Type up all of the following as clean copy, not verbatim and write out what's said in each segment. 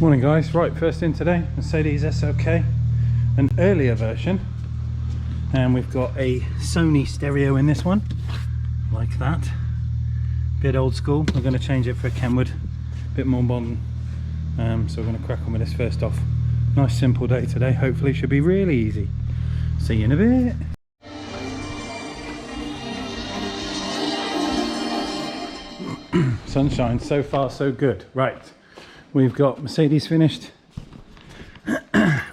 Morning guys, right, first in today, Mercedes SLK, an earlier version, and we've got a Sony stereo in this one, like that, bit old school. We're going to change it for a Kenwood, bit more modern, so we're going to crack on with this first off. Nice simple day today, hopefully should be really easy. See you in a bit. Sunshine, so far so good. Right, we've got Mercedes finished.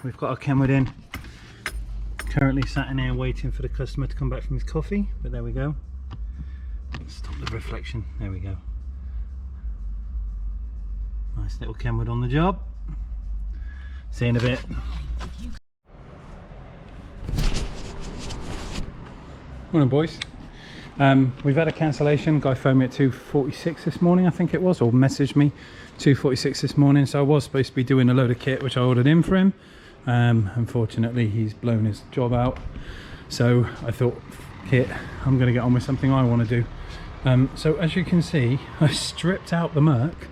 We've got our Kenwood in. Currently sat in here waiting for the customer to come back from his coffee, but there we go. Stop the reflection, there we go. Nice little Kenwood on the job. See you in a bit. Morning boys. We've had a cancellation. Guy phoned me at 2:46 this morning, I think it was, or messaged me 2:46 this morning. So I was supposed to be doing a load of kit which I ordered in for him. Unfortunately he's blown his job out, so I thought, kit, I'm going to get on with something I want to do. So as you can see, I stripped out the Merc.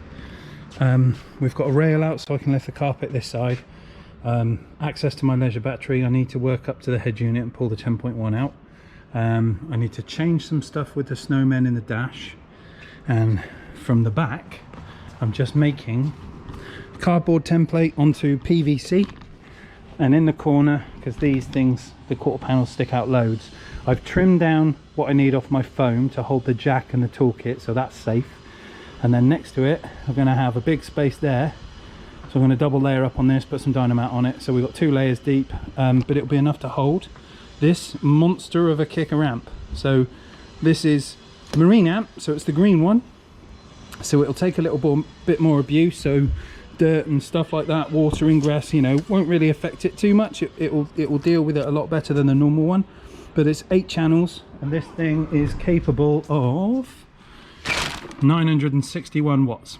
We've got a rail out so I can lift the carpet this side. Access to my leisure battery. I need to work up to the head unit and pull the 10.1 out. I need to change some stuff with the snowmen in the dash, and from the back I'm just making cardboard template onto PVC, and in the corner, because these things, the quarter panels stick out loads, I've trimmed down what I need off my foam to hold the jack and the toolkit, so that's safe. And then next to it I'm going to have a big space there, so I'm going to double layer up on this, put some Dynamat on it, so we've got 2 layers deep, but it'll be enough to hold this monster of a kicker amp. So this is marine amp, so it's the green one, so it'll take a little bit more abuse, so dirt and stuff like that, water, ingress, you know, won't really affect it too much. It will deal with it a lot better than the normal one. But it's 8 channels, and this thing is capable of 961 watts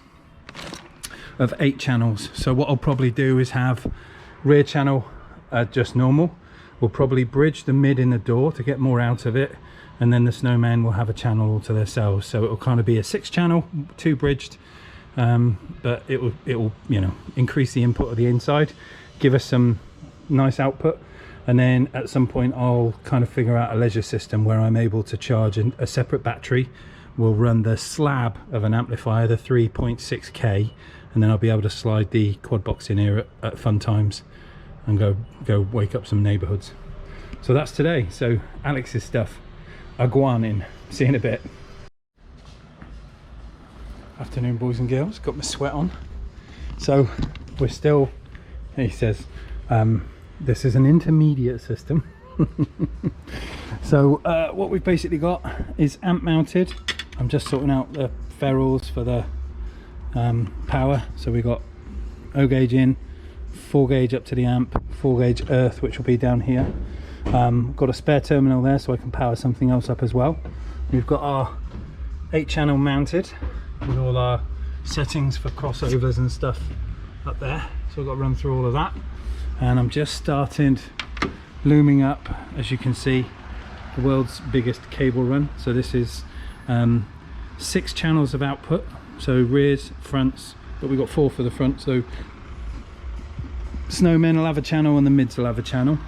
of 8 channels. So what I'll probably do is have rear channel just normal. We'll probably bridge the mid in the door to get more out of it, and then the snowman will have a channel all to themselves, so it will kind of be a 6 channel, 2 bridged, but it will you know, increase the input of the inside, give us some nice output, and then at some point I'll kind of figure out a leisure system where I'm able to charge a separate battery. We'll run the slab of an amplifier, the 3.6K, and then I'll be able to slide the quad box in here at fun times and go wake up some neighborhoods. So that's today. So Alex's stuff, Aguanin. See you in a bit. Afternoon boys and girls, got my sweat on. So we're still, he says, this is an intermediate system. So what we've basically got is amp mounted. I'm just sorting out the ferrules for the power. So we got O gauge in, 4 gauge up to the amp, 4 gauge earth, which will be down here. Got a spare terminal there so I can power something else up as well. We've got our 8 channel mounted with all our settings for crossovers and stuff up there, so I've got to run through all of that, and I'm just started looming up, as you can see, the world's biggest cable run. So this is 6 channels of output, so rears, fronts, but we've got 4 for the front, so snowmen will have a channel and the mids will have a channel.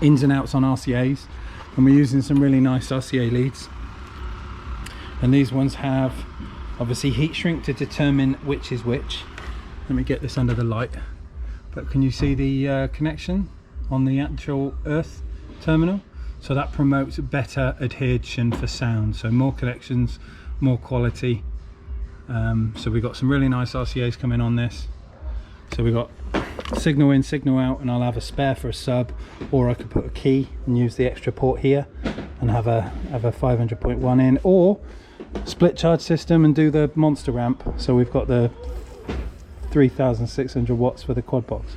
Ins and outs on RCAs, and we're using some really nice RCA leads, and these ones have obviously heat shrink to determine which is which. Let me get this under the light, but can you see the connection on the actual earth terminal? So that promotes better adhesion for sound, so more connections, more quality. So we've got some really nice RCAs coming on this. So we've got signal in, signal out, and I'll have a spare for a sub, or I could put a key and use the extra port here and have a 500.1 in, or split charge system and do the monster ramp. So we've got the 3600 watts for the quad box.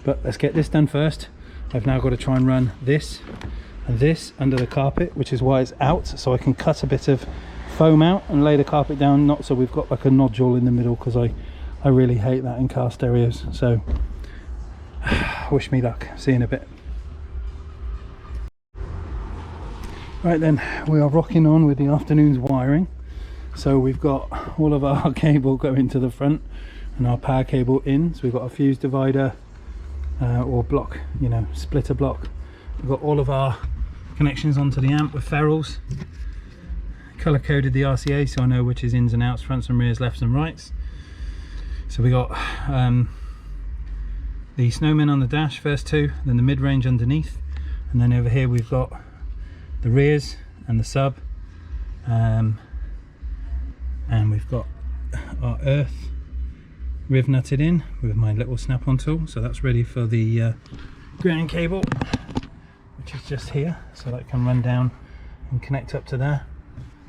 But let's get this done first. I've now got to try and run this and this under the carpet, which is why it's out, so I can cut a bit of foam out and lay the carpet down, not so we've got like a nodule in the middle, because I really hate that in car stereos. So wish me luck. See you in a bit. Right then, we are rocking on with the afternoon's wiring. So we've got all of our cable going to the front, and our power cable in. So we've got a fuse divider or block, you know, splitter block. We've got all of our connections onto the amp with ferrules. Color coded the RCA so I know which is ins and outs, fronts and rears, lefts and rights. So we got the snowmen on the dash, first two, then the mid-range underneath, and then over here we've got the rears and the sub, and we've got our earth riv nutted in with my little snap-on tool, so that's ready for the ground cable, which is just here, so that can run down and connect up to there.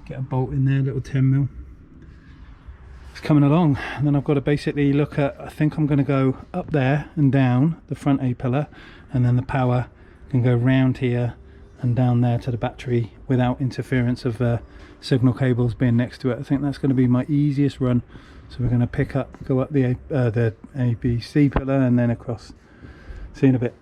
Get a bolt in there, little 10mm. It's coming along, and then I've got to basically look at, I think I'm going to go up there and down the front A pillar, and then the power can go round here and down there to the battery without interference of signal cables being next to it. I think that's going to be my easiest run. So we're going to pick up, go up the ABC pillar and then across. See you in a bit.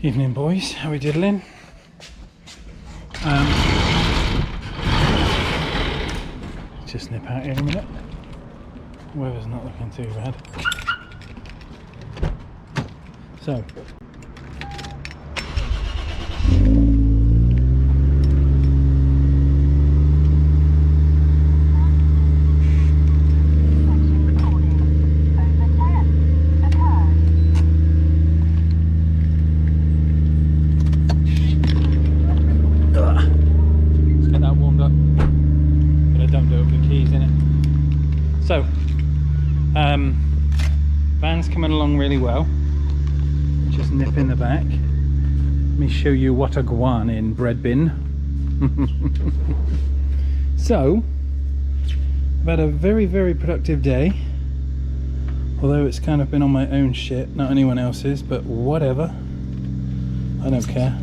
Evening boys, how we diddling? Just nip out here a minute. Weather's not looking too bad. So van's coming along really well. Just nip in the back. Let me show you what I go on in bread bin. So I've had a very productive day, although it's kind of been on my own shit, not anyone else's, but whatever, I don't care.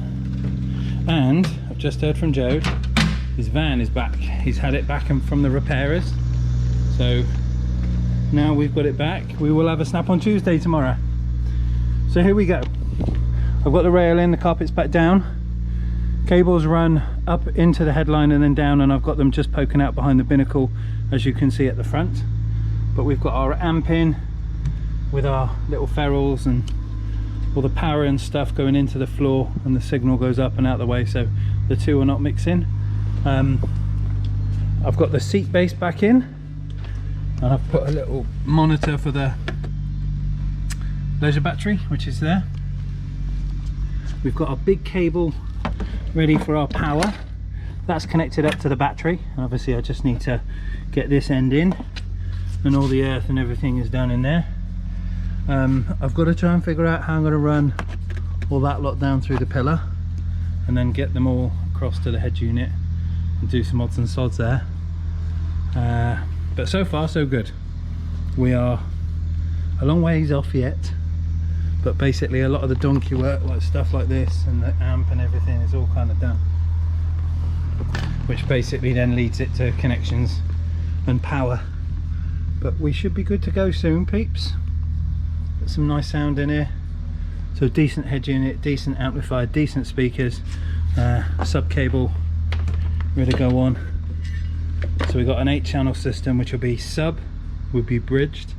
And I've just heard from Joe, his van is back. He's had it back from the repairers, so now we've got it back. We will have a Snap-on Tuesday tomorrow. So here we go. I've got the rail in, the carpet's back down, cables run up into the headline and then down, and I've got them just poking out behind the binnacle, as you can see at the front. But we've got our amp in with our little ferrules and all the power and stuff going into the floor, and the signal goes up and out the way, so the two are not mixing. I've got the seat base back in, and I've put a little monitor for the leisure battery, which is there. We've got a big cable ready for our power. That's connected up to the battery, and obviously I just need to get this end in, and all the earth and everything is down in there. I've got to try and figure out how I'm going to run all that lot down through the pillar and then get them all across to the head unit and do some odds and sods there. But so far so good. We are a long ways off yet, but basically a lot of the donkey work, like stuff like this and the amp and everything, is all kind of done, which basically then leads it to connections and power. But we should be good to go soon, peeps. Got some nice sound in here, so decent head unit, decent amplifier, decent speakers, sub cable ready to go on. So we've got an 8-channel system, which will be sub, will be bridged,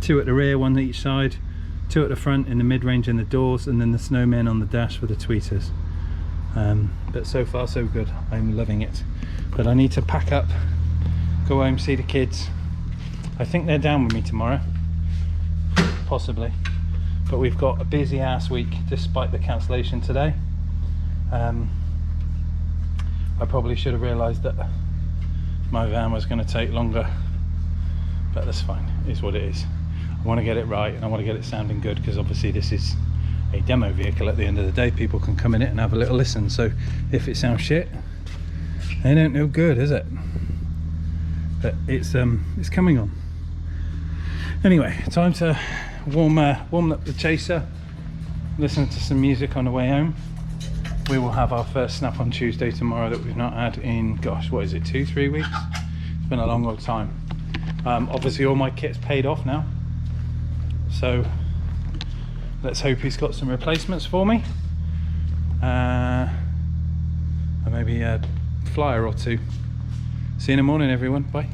2 at the rear, 1 at each side, 2 at the front in the mid-range and the doors, and then the snowmen on the dash for the tweeters. But so far so good, I'm loving it. But I need to pack up, go home, see the kids. I think they're down with me tomorrow, possibly, but we've got a busy ass week despite the cancellation today. I probably should have realised that my van was going to take longer, but that's fine, it is what it is. I want to get it right, and I want to get it sounding good, because obviously this is a demo vehicle. At the end of the day, people can come in it and have a little listen, so if it sounds shit, They don't know good, is it? But it's coming on. Anyway, time to warm up the chaser, listen to some music on the way home. We will have our first snap on Tuesday tomorrow that we've not had in, gosh, what is it, 2-3 weeks? It's been a long time. Obviously all my kit's paid off now, so let's hope he's got some replacements for me, and maybe a flyer or two. See you in the morning, everyone. Bye.